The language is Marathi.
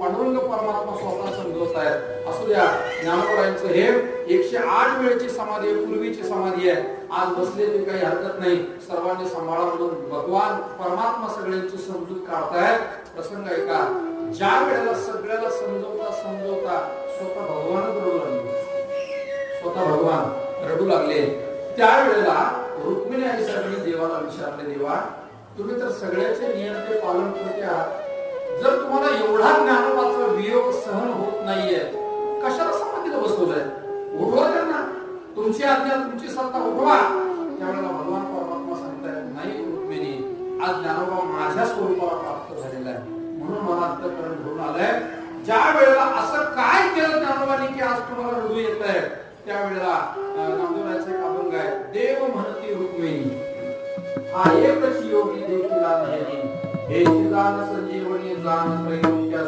पांडुरंग परमात्मा स्वतः समजवत आहेत. असू द्या, ज्ञानोबांचं हे 108 वेळची समाधी आहे, पूर्वीची समाधी आहे. आज बसले ते काही हरकत नाही, सर्वांनी सांभाळा म्हणून भगवान परमात्मा सगळ्यांची समजूत काढतायत. प्रसंग आहे का, ज्या वेळेला सगळ्याला समजवता समजवता स्वतः भगवानच रडू लागले, स्वतः भगवान रडू लागले. त्यावेळेला रुक्मिणी आई सगळी देवाला विचारले, देवा तुम्ही तर सगळ्याचे नियम ते पालन करते आहात, जर तुम्हाला एवढा ज्ञानोबाचा वियोग सहन होत नाहीये, कशाला समाधीला बसवलंय? उठवा त्यांना, तुमची आज्ञा तुमची सत्ता उठवा. त्यावेळेला भगवान परमात्मा सांगतायत, नाही रुक्मिणी, आज ज्ञानोबा माझ्या स्वरूपाला प्राप्त झालेला आहे, म्हणून मला अंतःकरण घेऊन आलंय. ज्या वेळेला असं काय केलं ज्ञानोबानी की आज तुम्हाला रडू येत आहे, त्यावेळेला नामदेवरायाचा एक अभंग आहे, देव म्हणती रुक्मिणी हा एकच योगी देखील नाही, हे चिदान संजीवनी जाण